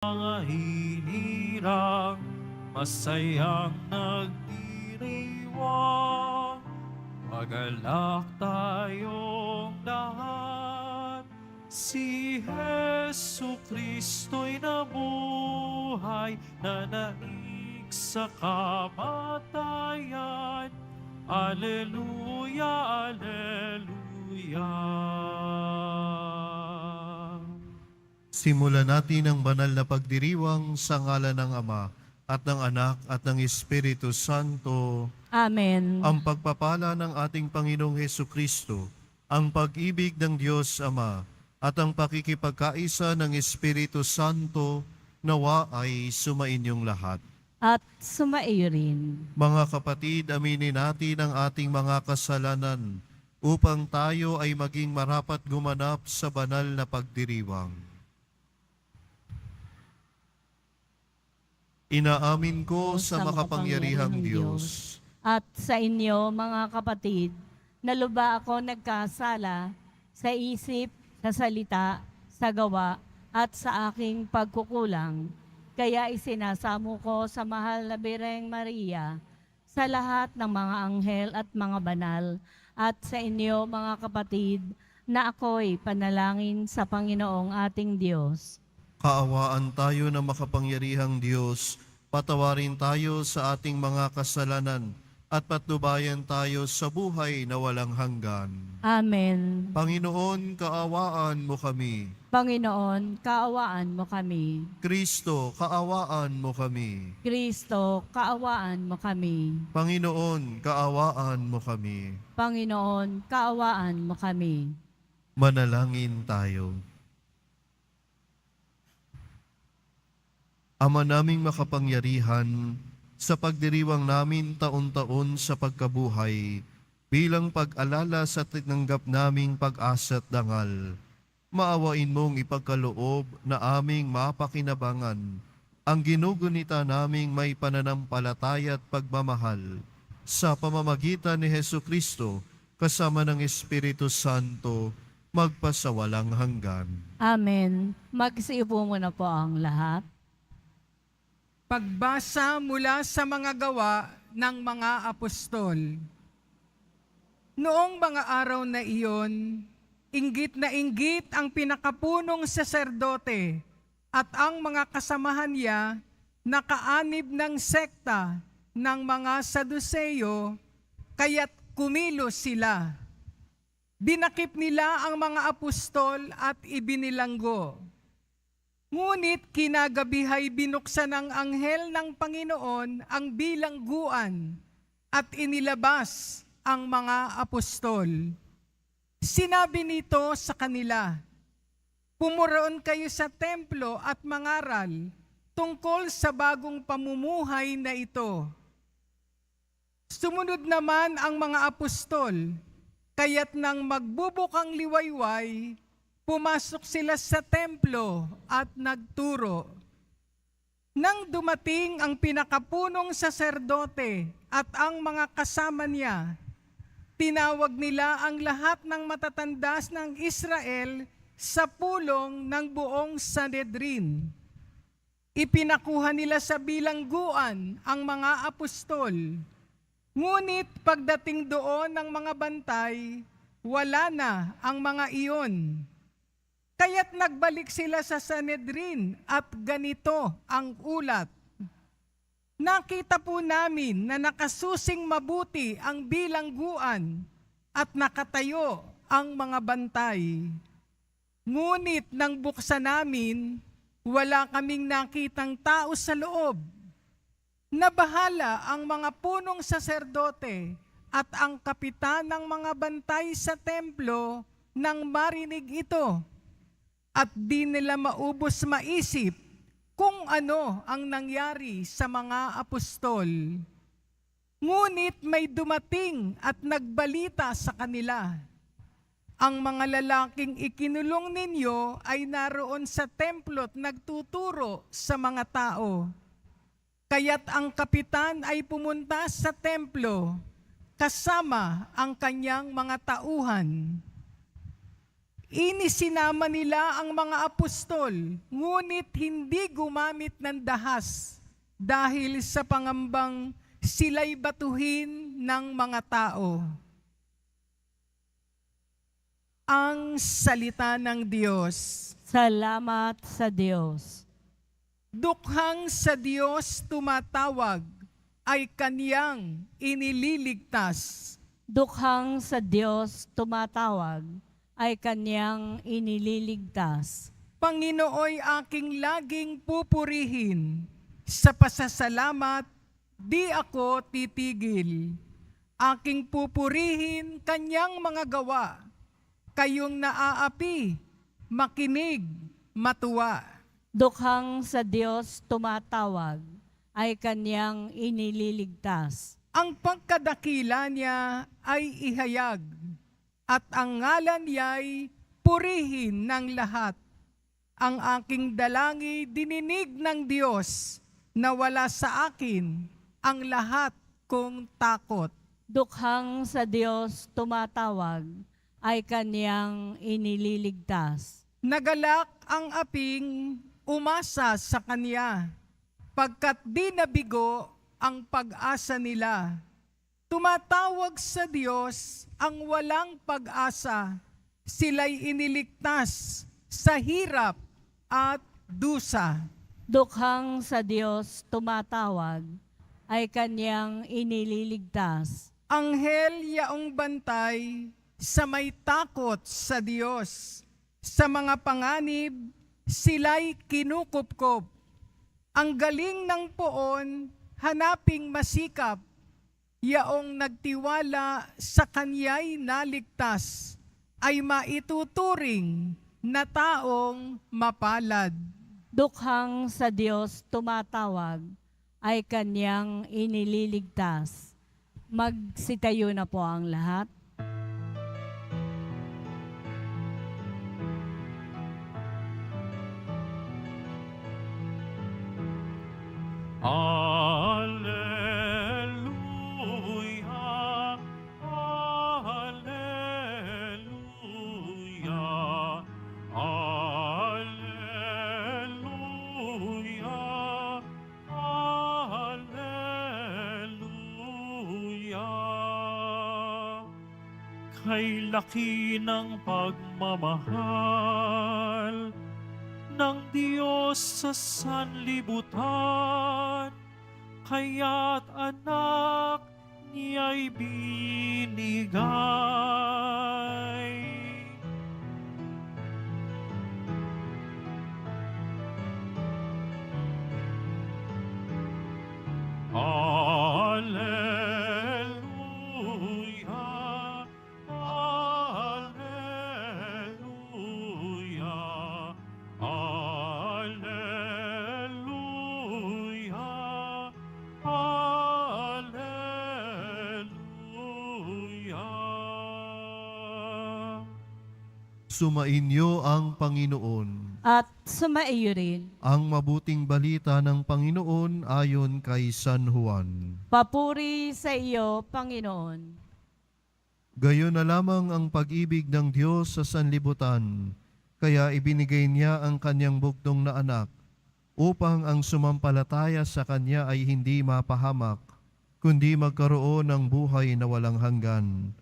mga hinirang, masayang nagdiriwang. Magalak tayong lahat, si Hesu Kristo'y nabuhay, nanaig sa kamatayan. Alleluia, Alleluia. Simulan natin ang banal na pagdiriwang sa ngalan ng Ama at ng Anak at ng Espiritu Santo. Amen. Ang pagpapala ng ating Panginoong Hesu Kristo, ang pag-ibig ng Diyos Ama, at ang pakikipagkaisa ng Espiritu Santo nawa ay sumainyong lahat. At sumaiyo rin. Mga kapatid, aminin natin ang ating mga kasalanan upang tayo ay maging marapat gumanap sa banal na pagdiriwang. Inaamin ko sa makapangyarihang Diyos At sa inyo, mga kapatid, na luba ako nagkasala sa isip, sa salita, sa gawa, at sa aking pagkukulang. Kaya isinasamo ko sa mahal na Birheng Maria, sa lahat ng mga anghel at mga banal, at sa inyo, mga kapatid, na ako'y panalangin sa Panginoong ating Diyos. Kaawaan tayo ng makapangyarihang Diyos, patawarin tayo sa ating mga kasalanan, at patnubayan tayo sa buhay na walang hanggan. Amen. Panginoon, kaawaan mo kami. Panginoon, kaawaan mo kami. Kristo, kaawaan mo kami. Kristo, kaawaan mo kami. Panginoon, kaawaan mo kami. Panginoon, kaawaan mo kami. Manalangin tayo. Ama naming makapangyarihan, sa pagdiriwang namin taon-taon sa pagkabuhay, bilang pag-alala sa tinanggap naming pag-asa at dangal, maawain mong ipagkaloob na aming mapakinabangan ang ginugunita naming may pananampalataya at pagmamahal sa pamamagitan ni Hesu Kristo kasama ng Espiritu Santo magpasawalang hanggan. Amen. Magsiupo muna po ang lahat. Pagbasa mula sa mga gawa ng mga apostol. Noong mga araw na iyon, inggit na inggit ang pinakapunong saserdote at ang mga kasamahan niya na kaanib ng sekta ng mga Saduseyo, kaya't kumilos sila. Dinakip nila ang mga apostol at ibinilanggo. Ngunit kinagabihay binuksan ng anghel ng Panginoon ang bilangguan at inilabas ang mga apostol. Sinabi nito sa kanila, "Pumuroon kayo sa templo at mangaral tungkol sa bagong pamumuhay na ito." Sumunod naman ang mga apostol, kaya't nang magbubukang liwayway, pumasok sila sa templo at nagturo. Nang dumating ang pinakapunong saserdote at ang mga kasama niya, tinawag nila ang lahat ng matatanda ng Israel sa pulong ng buong Sanhedrin. Ipinakuha nila sa bilangguan ang mga apostol. Ngunit pagdating doon ng mga bantay, wala na ang mga iyon. Kaya't nagbalik sila sa Sanhedrin at ganito ang ulat. Nakita po namin na nakasusing mabuti ang bilangguan at nakatayo ang mga bantay. Ngunit nang buksan namin, wala kaming nakitang tao sa loob. Nabahala ang mga punong saserdote at ang kapitan ng mga bantay sa templo nang marinig ito. At di nila maubos maisip kung ano ang nangyari sa mga apostol. Ngunit may dumating at nagbalita sa kanila, "Ang mga lalaking ikinulong ninyo ay naroon sa templo at nagtuturo sa mga tao." Kaya't ang kapitan ay pumunta sa templo kasama ang kanyang mga tauhan. Inisinama nila ang mga apostol, ngunit hindi gumamit ng dahas dahil sa pangambang sila'y batuhin ng mga tao. Ang salita ng Diyos. Salamat sa Diyos. Dukhang sa Diyos tumatawag ay kaniyang inililigtas. Dukhang sa Diyos tumatawag ay Kanyang inililigtas. Panginooy aking laging pupurihin. Sa pasasalamat, di ako titigil. Aking pupurihin Kanyang mga gawa. Kayong naaapi, makinig, matuwa. Dukhang sa Diyos tumatawag ay Kanyang inililigtas. Ang pagkadakila niya ay ihayag, at ang ngalan niya'y purihin ng lahat. Ang aking dalangi dininig ng Diyos, na wala sa akin ang lahat kong takot. Dukhang sa Diyos tumatawag ay Kanyang inililigtas. Nagalak ang aping umasa sa Kanya, pagkat di nabigo ang pag-asa nila. Tumatawag sa Diyos ang walang pag-asa. Sila'y iniligtas sa hirap at dusa. Dukhang sa Diyos tumatawag ay Kanyang inililigtas. Anghel yaong bantay sa may takot sa Diyos. Sa mga panganib, sila'y kinukupkop. Ang galing ng poon, hanaping masikap. Yaong nagtiwala sa Kanya'y naligtas, ay maituturing na taong mapalad. Dukhang sa Diyos tumatawag ay Kanyang inililigtas. Magsitayo na po ang lahat. Alleluia, alleluia, alleluia, alleluia. Kay laki ng pagmamahal ng Diyos sa sanlibutan, kaya't anak niya'y binigay. Alleluia, alleluia, alleluia, alleluia. Sumainyo ang Panginoon. At sumaiyo rin. Ang mabuting balita ng Panginoon ayon kay San Juan. Papuri sa iyo, Panginoon. Gayon na lamang ang pag-ibig ng Diyos sa sanlibutan, kaya ibinigay niya ang kanyang bugtong na anak, upang ang sumampalataya sa kanya ay hindi mapahamak, kundi magkaroon ng buhay na walang hanggan.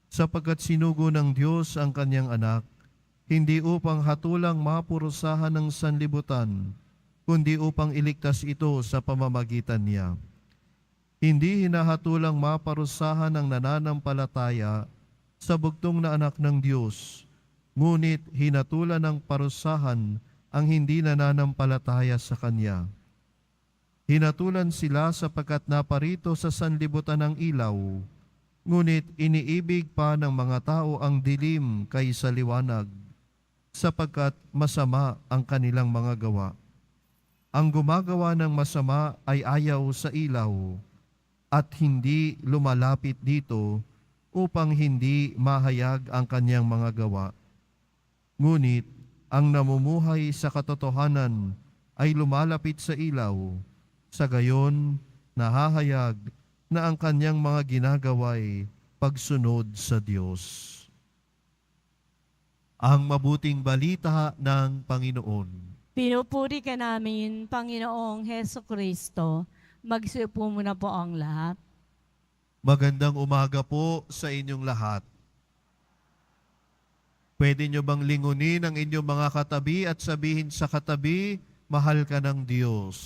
Sapagkat sinugo ng Diyos ang kanyang anak, hindi upang hatulang mapurusahan ng sanlibutan, kundi upang iligtas ito sa pamamagitan niya. Hindi hinahatulang maparusahan ng nananampalataya sa bugtong na anak ng Diyos, ngunit hinatulan ng parusahan ang hindi nananampalataya sa Kanya. Hinatulan sila sapagkat naparito sa sanlibutan ng ilaw, ngunit iniibig pa ng mga tao ang dilim kaysa liwanag, sapagkat masama ang kanilang mga gawa. Ang gumagawa ng masama ay ayaw sa ilaw, at hindi lumalapit dito upang hindi mahayag ang kanyang mga gawa. Ngunit ang namumuhay sa katotohanan ay lumalapit sa ilaw, sa gayon nahahayag na ang kanyang mga ginagawa'y pagsunod sa Diyos. Ang mabuting balita ng Panginoon. Pinupuri ka namin, Panginoong Heso Kristo. Magsiupo muna po ang lahat. Magandang umaga po sa inyong lahat. Pwede nyo bang lingunin ang inyong mga katabi at sabihin sa katabi, mahal ka ng Diyos.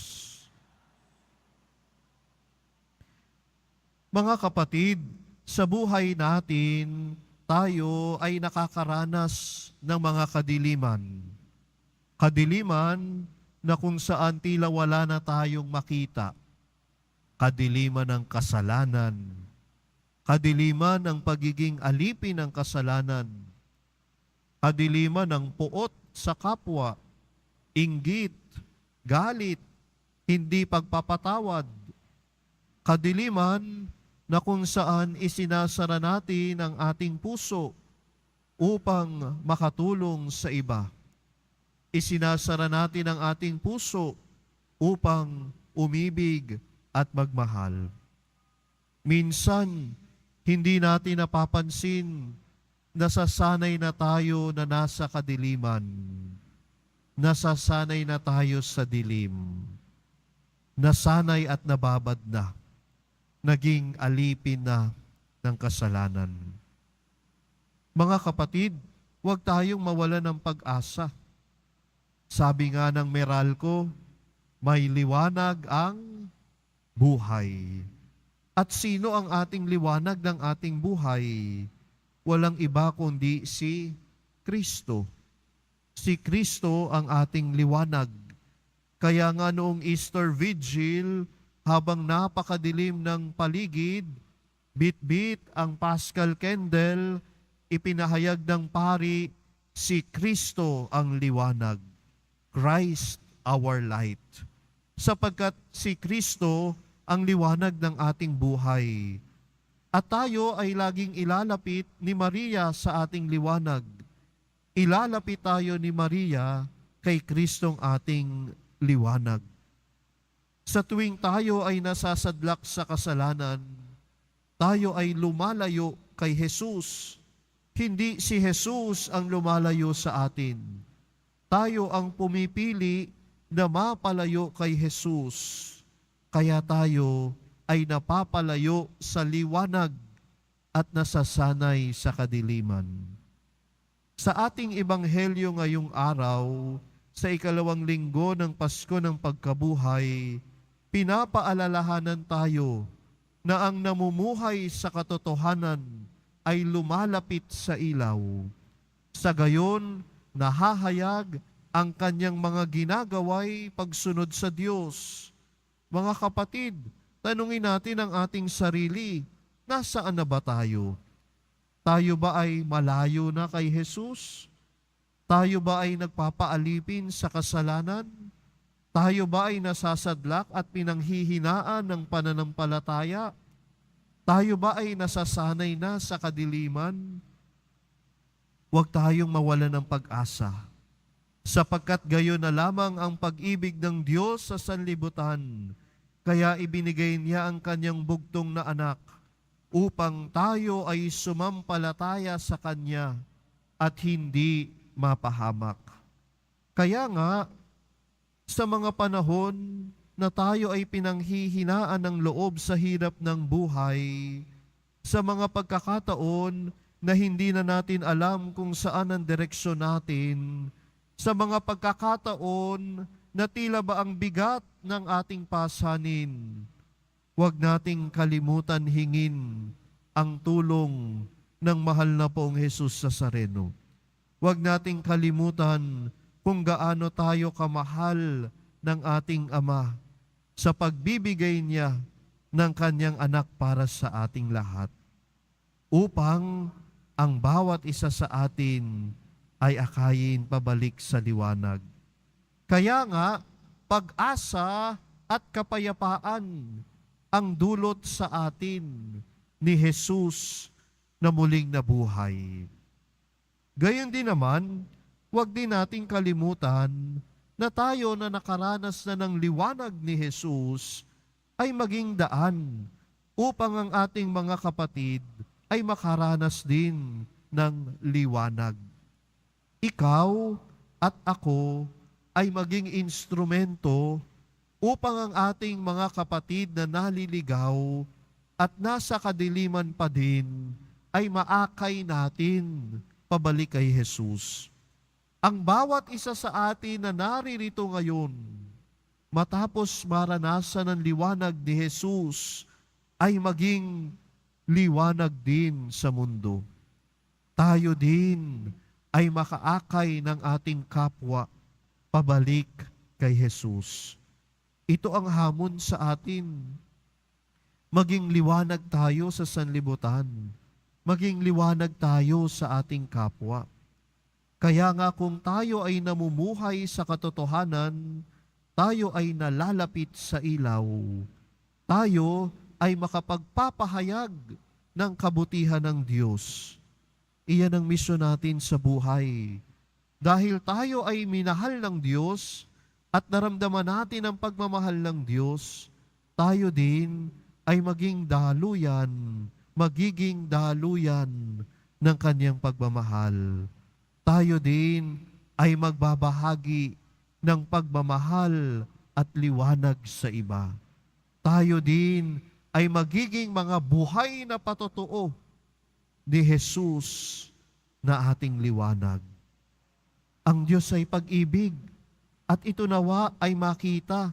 Mga kapatid, sa buhay natin, tayo ay nakakaranas ng mga kadiliman. Kadiliman na kung saan tila wala na tayong makita. Kadiliman ng kasalanan. Kadiliman ng pagiging alipin ng kasalanan. Kadiliman ng puot sa kapwa, inggit, galit, hindi pagpapatawad. Kadiliman na kung saan isinasara natin ang ating puso upang makatulong sa iba. Isinasara natin ang ating puso upang umibig at magmahal. Minsan, hindi natin napapansin, nasasanay na tayo na nasa kadiliman. Nasasanay na tayo sa dilim. Nasanay at nababad na. Naging alipin na ng kasalanan. Mga kapatid, huwag tayong mawalan ng pag-asa. Sabi nga ng Meralco, may liwanag ang buhay. At sino ang ating liwanag ng ating buhay? Walang iba kundi si Kristo. Si Kristo ang ating liwanag. Kaya nga noong Easter Vigil, habang napakadilim ng paligid, bit-bit ang Paschal Candle, ipinahayag ng pari, si Kristo ang liwanag. Christ our light. Sapagkat si Kristo ang liwanag ng ating buhay. At tayo ay laging ilalapit ni Maria sa ating liwanag. Ilalapit tayo ni Maria kay Kristong ating liwanag. Sa tuwing tayo ay nasasadlak sa kasalanan, tayo ay lumalayo kay Jesus. Hindi si Jesus ang lumalayo sa atin. Tayo ang pumipili na mapalayo kay Jesus. Kaya tayo ay napapalayo sa liwanag at nasasanay sa kadiliman. Sa ating ebanghelyo ngayong araw, sa 2nd linggo ng Pasko ng Pagkabuhay, pinapaalalahanan tayo na ang namumuhay sa katotohanan ay lumalapit sa ilaw. Sa gayon, nahahayag ang kanyang mga ginagaway pagsunod sa Diyos. Mga kapatid, tanungin natin ang ating sarili, nasaan na ba tayo? Tayo ba ay malayo na kay Jesus? Tayo ba ay nagpapaalipin sa kasalanan? Tayo ba ay nasasadlak at pinanghihinaan ng pananampalataya? Tayo ba ay nasasanay na sa kadiliman? Huwag tayong mawalan ng pag-asa, sapagkat gayon na lamang ang pag-ibig ng Diyos sa sanlibutan, kaya ibinigay niya ang kanyang bugtong na anak upang tayo ay sumampalataya sa Kanya at hindi mapahamak. Kaya nga, sa mga panahon na tayo ay pinanghihinaan ng loob sa hirap ng buhay, sa mga pagkakataon na hindi na natin alam kung saan ang direksyon natin, sa mga pagkakataon na tila ba ang bigat ng ating pasanin, huwag nating kalimutan hingin ang tulong ng mahal na poong Jesus Nazareno. Huwag nating kalimutan kung gaano tayo kamahal ng ating Ama sa pagbibigay niya ng kanyang anak para sa ating lahat, upang ang bawat isa sa atin ay akayin pabalik sa liwanag. Kaya nga, pag-asa at kapayapaan ang dulot sa atin ni Jesus na muling nabuhay. Gayon din naman, huwag din nating kalimutan na tayo na nakaranas na ng liwanag ni Jesus ay maging daan upang ang ating mga kapatid ay makaranas din ng liwanag. ikaw at ako ay maging instrumento upang ang ating mga kapatid na naliligaw at nasa kadiliman pa din ay maakay natin pabalik kay Jesus. Ang bawat isa sa atin na naririto ngayon, matapos maranasan ng liwanag ni Jesus, ay maging liwanag din sa mundo. Tayo din ay makaakay ng ating kapwa pabalik kay Jesus. Ito ang hamon sa atin. Maging liwanag tayo sa sanlibutan. Maging liwanag tayo sa ating kapwa. Kaya nga kung tayo ay namumuhay sa katotohanan, tayo ay nalalapit sa ilaw. Tayo ay makapagpapahayag ng kabutihan ng Diyos. Iyan ang misyon natin sa buhay. Dahil tayo ay minahal ng Diyos at naramdaman natin ang pagmamahal ng Diyos, tayo din ay magiging daluyan ng Kanyang pagmamahal. Tayo din ay magbabahagi ng pagmamahal at liwanag sa iba. Tayo din ay magiging mga buhay na patotoo ni Jesus na ating liwanag. Ang Diyos ay pag-ibig at ito nawa ay makita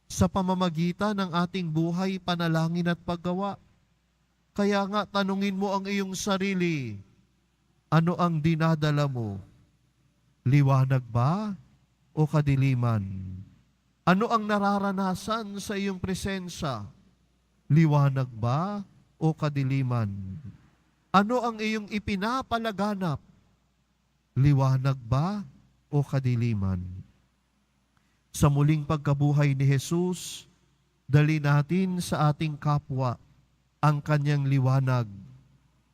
sa pamamagitan ng ating buhay, panalangin at paggawa. Kaya nga tanungin mo ang iyong sarili, ano ang dinadala mo? Liwanag ba o kadiliman? Ano ang nararanasan sa iyong presensya? Liwanag ba o kadiliman? Ano ang iyong ipinapalaganap? Liwanag ba o kadiliman? Sa muling pagkabuhay ni Jesus, dali natin sa ating kapwa ang Kanyang liwanag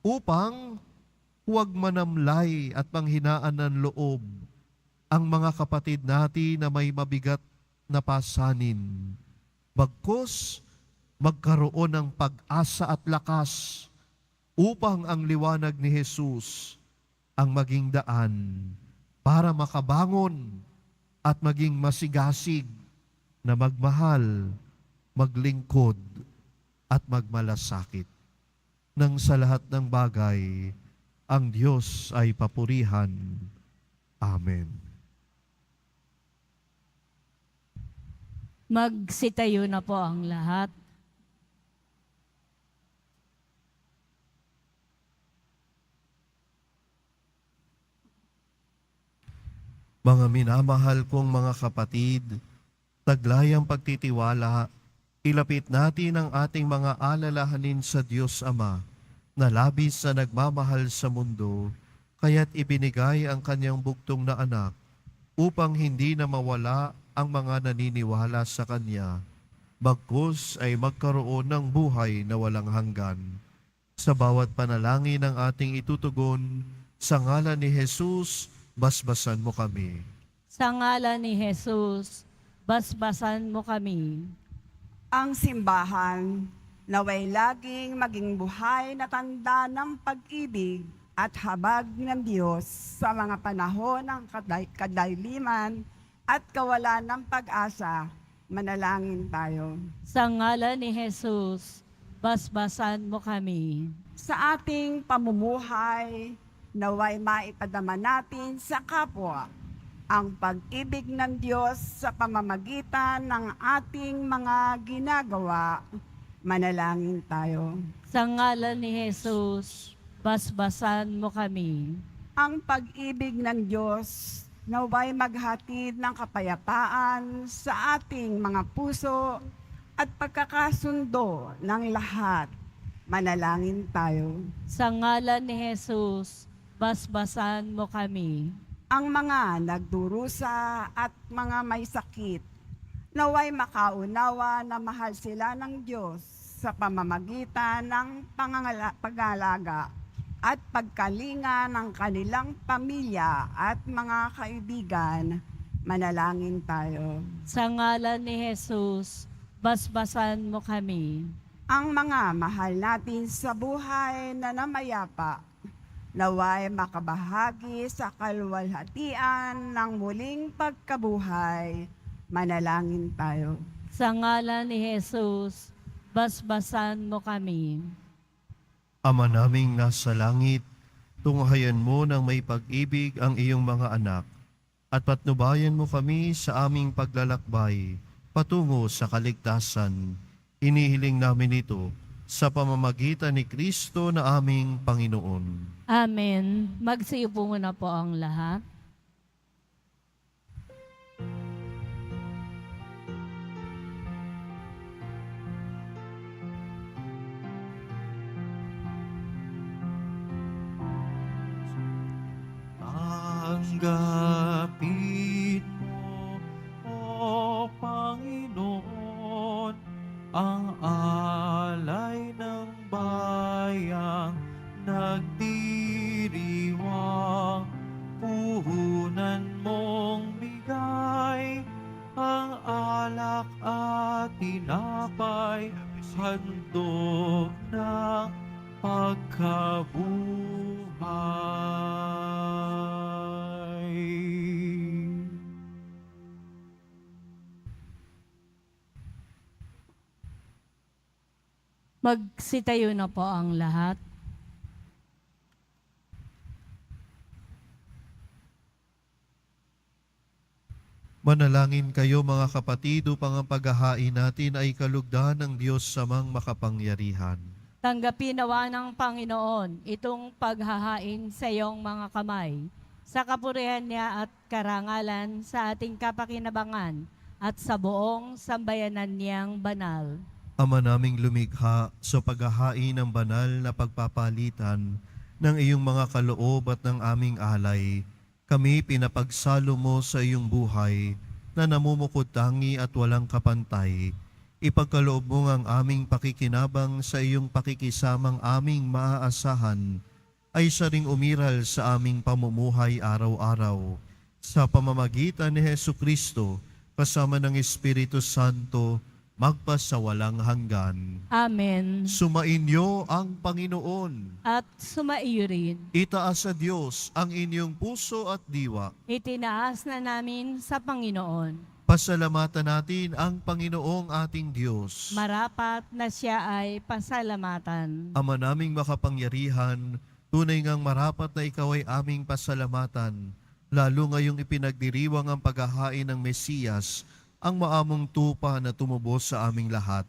upang huwag manamlay at panghinaan ng loob ang mga kapatid natin na may mabigat na pasanin. Bagkus, magkaroon ng pag-asa at lakas upang ang liwanag ni Jesus ang maging daan para makabangon at maging masigasig na magmahal, maglingkod, at magmalasakit. Nang sa lahat ng bagay, ang Diyos ay papurihan. Amen. Magsitayo na po ang lahat. Mga minamahal kong mga kapatid, taglayang pagtitiwala, ilapit natin ang ating mga alalahanin sa Diyos Ama, na labis na nagmamahal sa mundo, kaya't ibinigay ang Kanyang bugtong na anak, upang hindi na mawala ang mga naniniwala sa Kanya, bagkus ay magkaroon ng buhay na walang hanggan. Sa bawat panalangin ng ating itutugon, sa ngalan ni Jesus, basbasan mo kami. Sa ngalan ni Jesus, basbasan mo kami. Ang simbahan naway laging maging buhay na tanda ng pag-ibig at habag ng Diyos sa mga panahon ng kadiliman at kawalan ng pag-asa. Manalangin tayo. Sa ngalan ni Jesus, basbasan mo kami. Sa ating pamumuhay, naway maipadama natin sa kapwa ang pag-ibig ng Diyos sa pamamagitan ng ating mga ginagawa. Manalangin tayo. Sa ngalan ni Jesus, basbasan mo kami. Ang pag-ibig ng Diyos naway maghatid ng kapayapaan sa ating mga puso at pagkakasundo ng lahat. Manalangin tayo. Sa ngalan ni Jesus, basbasan mo kami. Ang mga nagdurusa at mga may sakit, naway makaunawa na mahal sila ng Diyos sa pamamagitan ng pag-alaga at pagkalinga ng kanilang pamilya at mga kaibigan. Manalangin tayo. Sa ngalan ni Jesus, basbasan mo kami. Ang mga mahal natin sa buhay na namayapa, naway makabahagi sa kaluwalhatian ng muling pagkabuhay. Manalangin tayo. Sa ngalan ni Jesus, basbasan mo kami. Ama naming nasa langit, tunghayan mo ng may pag-ibig ang iyong mga anak at patnubayan mo kami sa aming paglalakbay patungo sa kaligtasan. Inihiling namin ito sa pamamagitan ni Kristo na aming Panginoon. Amen. Magsiupo muna po ang lahat. Tanggapin mo, O Panginoon, ang alay ng bayang nagdiriwang. Puhunan mong bigay ang alak at tinapay, handog ng pagkabuhay. Magsitayo na po ang lahat. Manalangin kayo mga kapatid upang ang paghahain natin ay kalugdan ng Diyos samang makapangyarihan. Tanggapin nawa ng Panginoon itong paghahain sa iyong mga kamay, sa kapurihan niya at karangalan sa ating kapakinabangan at sa buong sambayanan niyang banal. Ama naming lumikha sa paghahain ng banal na pagpapalitan ng iyong mga kaloob at ng aming alay, kami pinapagsalo mo sa iyong buhay na namumukod tangi at walang kapantay. Ipagkaloob mo ang aming pakikinabang sa iyong pakikisamang aming maaasahan ay siya ring umiral sa aming pamumuhay araw-araw. Sa pamamagitan ni Hesukristo, kasama ng Espiritu Santo, magpasawalang hanggan. Amen. Sumainyo ang Panginoon. At sumaiyo rin. Itaas sa Diyos ang inyong puso at diwa. Itinaas na namin sa Panginoon. Pasalamatan natin ang Panginoong ating Diyos. Marapat na siya ay pasalamatan. Ama naming makapangyarihan, tunay ngang marapat na ikaw ay aming pasalamatan, lalo ngayong ipinagdiriwang ang paghahain ng Mesiyas, ang maamong tupa na tumubos sa aming lahat.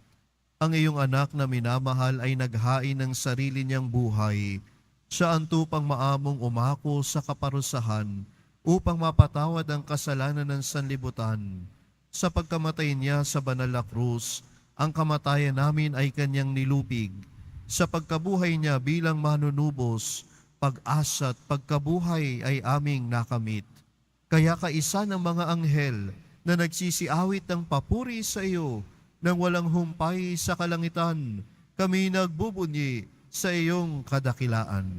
Ang iyong anak na minamahal ay naghain ng sarili niyang buhay. Siya ang tupang maamong umako sa kaparusahan upang mapatawad ang kasalanan ng sanlibutan. Sa pagkamatay niya sa banal na krus, ang kamatayan namin ay kanyang nilupig. Sa pagkabuhay niya bilang manunubos, pag-asa at pagkabuhay ay aming nakamit. Kaya kaisa ng mga anghel na nagsisiawit ng papuri sa iyo nang walang humpay sa kalangitan, kami nagbubunyi sa iyong kadakilaan.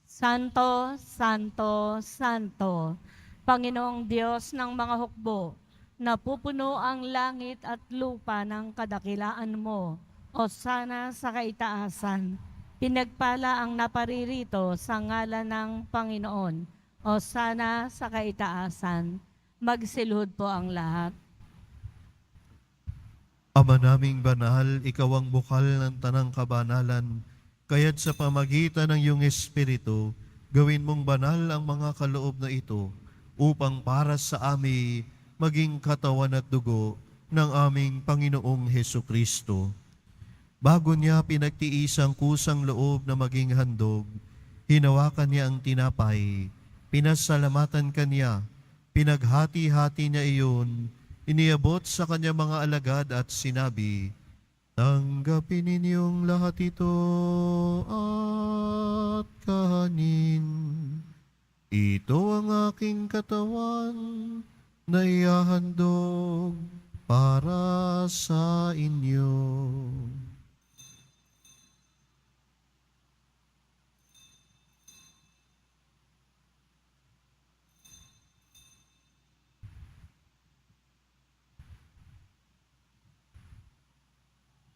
Santo, Santo, Santo, Panginoong Diyos ng mga hukbo, napupuno ang langit at lupa ng kadakilaan mo. O sana sa kaitaasan, pinagpala ang naparirito sa ngalan ng Panginoon. O sana sa kaitaasan, magsilhod po ang lahat. Ama naming banal, ikaw ang bukal ng tanang kabanalan, kaya't sa pamagitan ng iyong Espiritu, gawin mong banal ang mga kaloob na ito, upang para sa amin maging katawan at dugo ng aming Panginoong Hesukristo. Bago niya pinagtiis ang kusang loob na maging handog, hinawakan niya ang tinapay, pinasalamatan kanya, pinaghati-hati niya iyon, iniabot sa kanya mga alagad at sinabi, "Tanggapin ninyong lahat ito at kahanin. Ito ang aking katawan na ihahandog para sa inyo."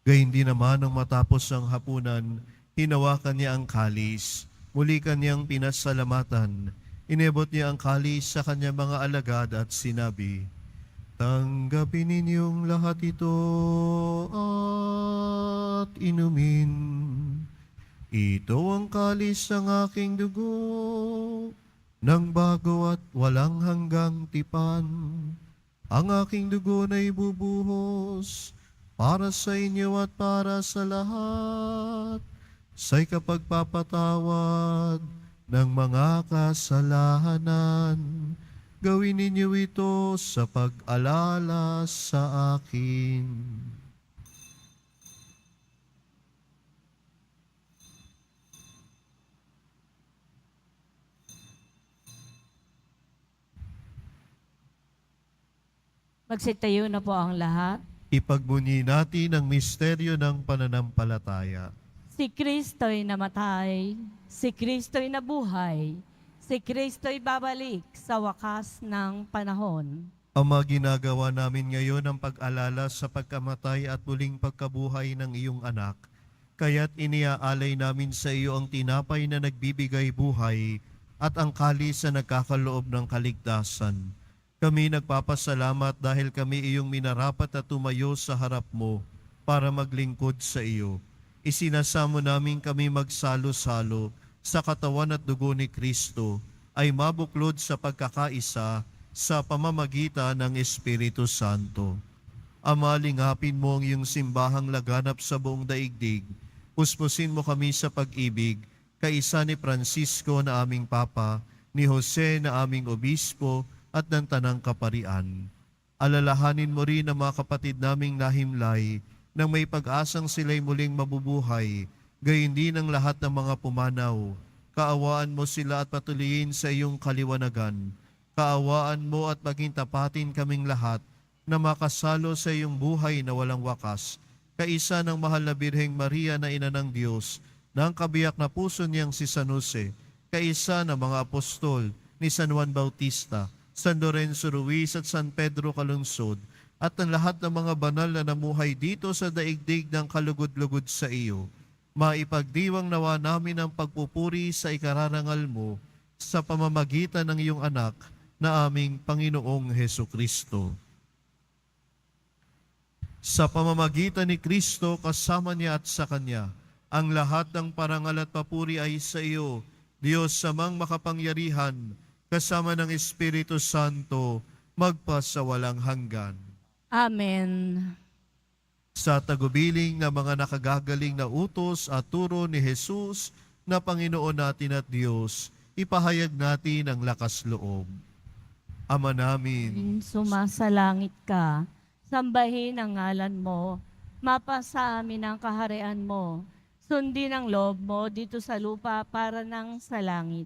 Gayun din naman nang matapos ang hapunan, Hinawakan niya ang kalis, muli kanyang pinasalamatan. Inebot niya ang kalis sa kanyang mga alagad at sinabi, "Tanggapin ninyong lahat ito at inumin. Ito ang kalis ng aking dugo, ng bago at walang hanggang tipan. Ang aking dugo na ibubuhos para sa inyo at para sa lahat, sa'y kapagpapatawad ng mga kasalanan. Gawin ninyo ito sa pag-alala sa akin." Magsitayo na po ang lahat. Ipagbunyi natin ang misteryo ng pananampalataya. Si Kristo'y namatay, si Kristo'y nabuhay, si Kristo'y babalik sa wakas ng panahon. Ama, ginagawa namin ngayon ang pag-alala sa pagkamatay at muling pagkabuhay ng iyong anak. Kaya't iniaalay namin sa iyo ang tinapay na nagbibigay buhay at ang kalis na nagkakaloob ng kaligtasan. Kami nagpapasalamat dahil kami iyong minarapat at tumayo sa harap mo para maglingkod sa iyo. Isinasamo namin kami magsalo-salo sa katawan at dugo ni Kristo ay mabuklod sa pagkakaisa sa pamamagitan ng Espiritu Santo. Ama, lingapin mo ang iyong simbahang laganap sa buong daigdig. Puspusin mo kami sa pag-ibig, kaisa ni Francisco na aming Papa, ni Jose na aming Obispo, at ng Tanang Kaparian. Alalahanin mo rin ang mga kapatid naming nahimlay nang may pag-asang sila'y muling mabubuhay, gayon din ang lahat ng mga pumanaw. Kaawaan mo sila at patuloyin sa iyong kaliwanagan. Kaawaan mo at maging tapatin kaming lahat na makasalo sa iyong buhay na walang wakas, kaisa ng mahal na Birheng Maria na Ina ng Diyos, ng kabiyak na puso niyang si San Jose, kaisa ng mga apostol ni San Juan Bautista, San Lorenzo Ruiz at San Pedro Calungsod, at ang lahat ng mga banal na namuhay dito sa daigdig ng kalugod-lugod sa iyo. Maipagdiwang nawa namin ang pagpupuri sa ikararangal mo sa pamamagitan ng iyong anak na aming Panginoong Hesukristo. Sa pamamagitan ni Kristo, kasama niya at sa Kanya, ang lahat ng parangal at papuri ay sa iyo, Diyos samang makapangyarihan, kasama ng Espiritu Santo, magpasawalang hanggan. Amen. Sa tagubiling ng mga nakagagaling na utos at turo ni Jesus na Panginoon natin at Diyos, ipahayag natin ang lakas loob. Ama namin, Sumasalangit ka, sambahin ang ngalan mo, mapasa amin ang kaharian mo, sundin ang loob mo dito sa lupa para nang sa langit.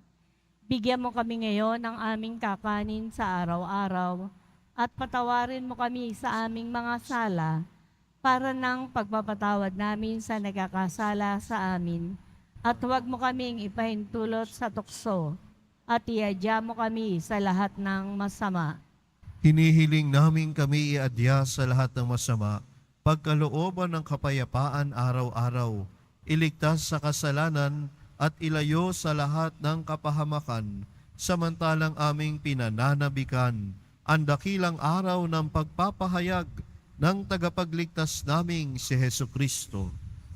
Bigyan mo kami ngayon ng aming kakanin sa araw-araw at patawarin mo kami sa aming mga sala para ng pagpapatawad namin sa nagkakasala sa amin. At huwag mo kaming ipahintulot sa tukso at iadya mo kami sa lahat ng masama. hinihiling namin kami iadya sa lahat ng masama, pagkalooban ng kapayapaan araw-araw, iligtas sa kasalanan at ilayo sa lahat ng kapahamakan, samantalang aming pinananabikan ang dakilang araw ng pagpapahayag ng tagapagligtas naming si Hesukristo.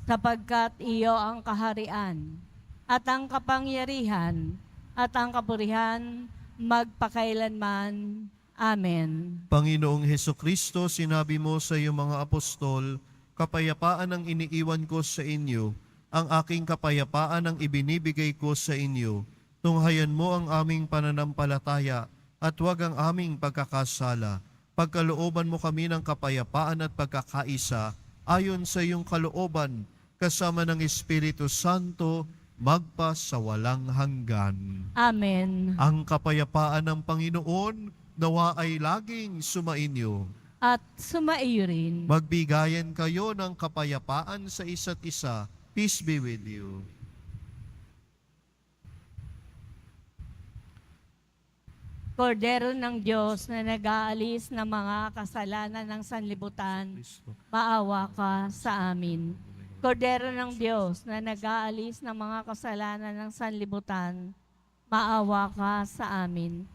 Sapagkat iyo ang kaharian at ang kapangyarihan at ang kapurihan magpakailanman. Amen. Panginoong Hesukristo, sinabi mo sa iyong mga apostol, kapayapaan ang iniiwan ko sa inyo, ang aking kapayapaan ang ibinibigay ko sa inyo. Tunghayan mo ang aming pananampalataya at huwag ang aming pagkakasala. Pagkalooban mo kami ng kapayapaan at pagkakaisa ayon sa iyong kalooban, kasama ng Espiritu Santo, magpa sa walang hanggan. Amen. Ang kapayapaan ng Panginoon nawa ay laging sumainyo. At sumaiyo rin. Magbigayan kayo ng kapayapaan sa isa't isa. Peace be with you. Kordero ng Diyos na nag-aalis ng mga kasalanan ng sanlibutan, maawa ka sa amin. Kordero ng Diyos na nag-aalis ng mga kasalanan ng sanlibutan, maawa ka sa amin.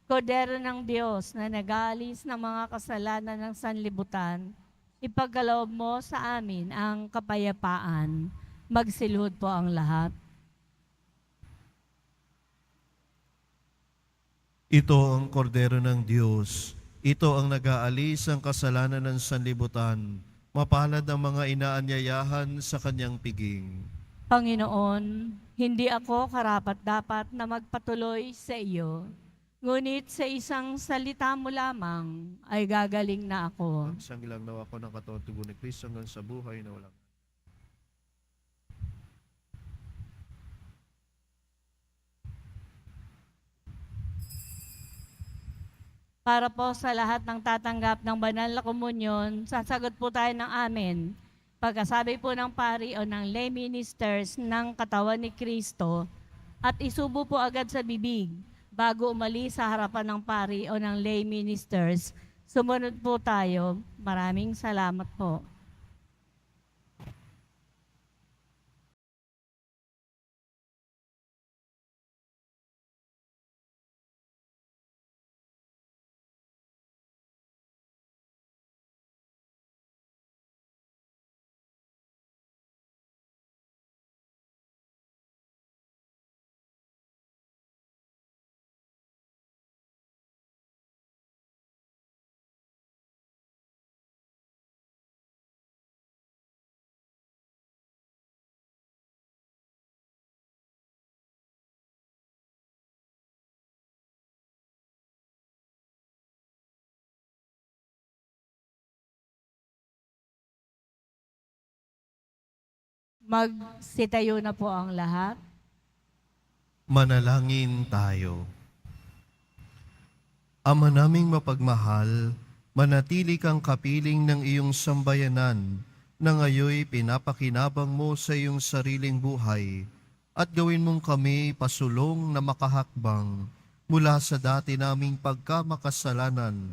Kordero ng Diyos na nag-aalis ng mga kasalanan ng sanlibutan, ipagkaloob mo sa amin ang kapayapaan. Magsilhod po ang lahat. Ito ang kordero ng Diyos. Ito ang nag-aalis ng kasalanan ng sanlibutan. Mapalad ang mga inaanyayahan sa kanyang piging. Panginoon, hindi ako karapat-dapat na magpatuloy sa iyo. Ngunit sa isang salita mo lamang ay gagaling na ako. Isang ilang nawa ko ng katawan tugon ni Kristo hanggang sa buhay na walang. Para po sa lahat ng tatanggap ng banal na komunyon, sasagot po tayo ng amen. Pagkasabi po ng pari o ng lay ministers ng katawan ni Kristo at isubo po agad sa bibig bago umalis sa harapan ng pari o ng lay ministers. Sumunod po tayo. Maraming salamat po. Magsitayo na po ang lahat. Manalangin tayo. Ama naming mapagmahal, manatili kang kapiling ng iyong sambayanan na ngayoy pinapakinabang mo sa iyong sariling buhay at gawin mong kami pasulong na makahakbang mula sa dati naming pagkamakasalanan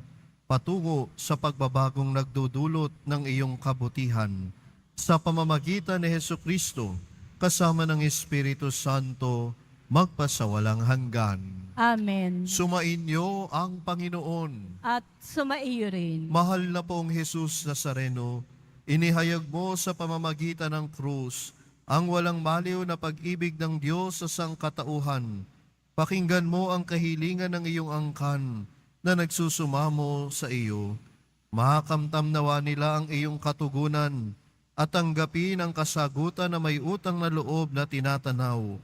patungo sa pagbabagong nagdudulot ng iyong kabutihan sa pamamagitan ni Hesukristo kasama ng Espiritu Santo magpasawalang hanggan. Amen. Sumainyo ang Panginoon. At sumaiyo rin. Mahal na pong Jesus Nazareno, inihayag mo sa pamamagitan ng krus ang walang maliw na pag-ibig ng Diyos sa sangkatauhan. Pakinggan mo ang kahilingan ng iyong angkan na nagsusumamo sa iyo. Makamtam nawa nila ang iyong katugunan at tanggapin ang kasagutan na may utang na loob na tinatanaw.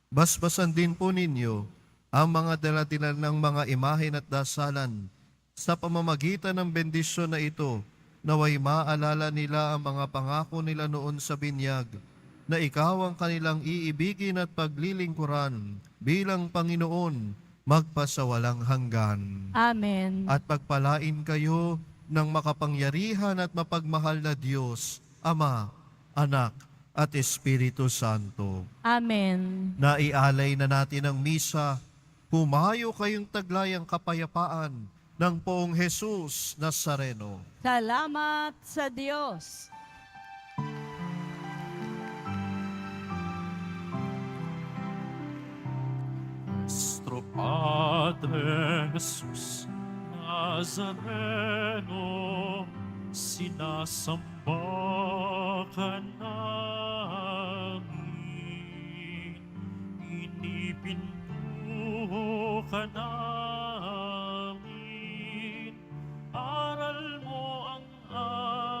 Basbasan din po ninyo ang mga dalatilan ng mga imahen at dasalan sa pamamagitan ng bendisyon na ito, naway maalala nila ang mga pangako nila noon sa binyag, na ikaw ang kanilang iibigin at paglilingkuran bilang Panginoon magpasawalang hanggan. Amen. At pagpalain kayo ng makapangyarihan at mapagmahal na Diyos, Ama, Anak, at Espiritu Santo. Amen. Naialay na natin ang misa, humayo kayong taglayang kapayapaan ng Poong Jesus Nazareno. Salamat sa Diyos. Nuestro Padre Jesus Nazareno, sinasamba ka namin, inipintuho ka namin, aral mo ang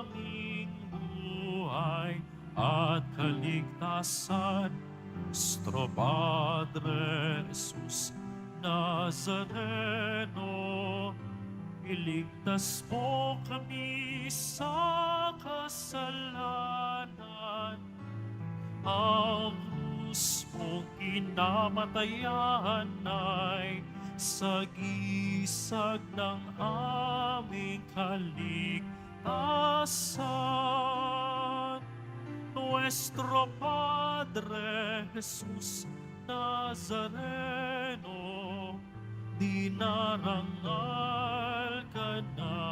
aming buhay at kaligtasan. Nuestro Padre Jesus Nazareno, iligtas mo kami sa kasalanan. Ang krus mong kinamatayan ay sagisag ng aming kaligtasan. Nuestro Padre Jesus Nazareno, dinarangal ka namin.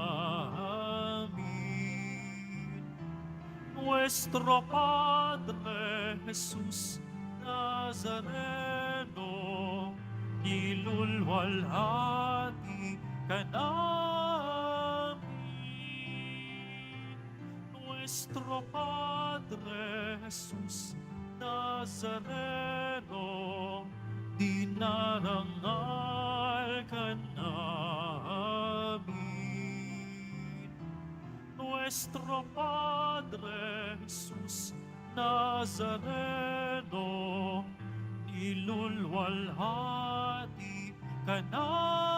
Nuestro Padre Jesus Nazareno, nilulwalhati ka namin. Nuestro Padre Jesus Nazareno, dinarangal ka namin. Nuestro Padre Jesus Nazareno, nilulwalhati ka namin.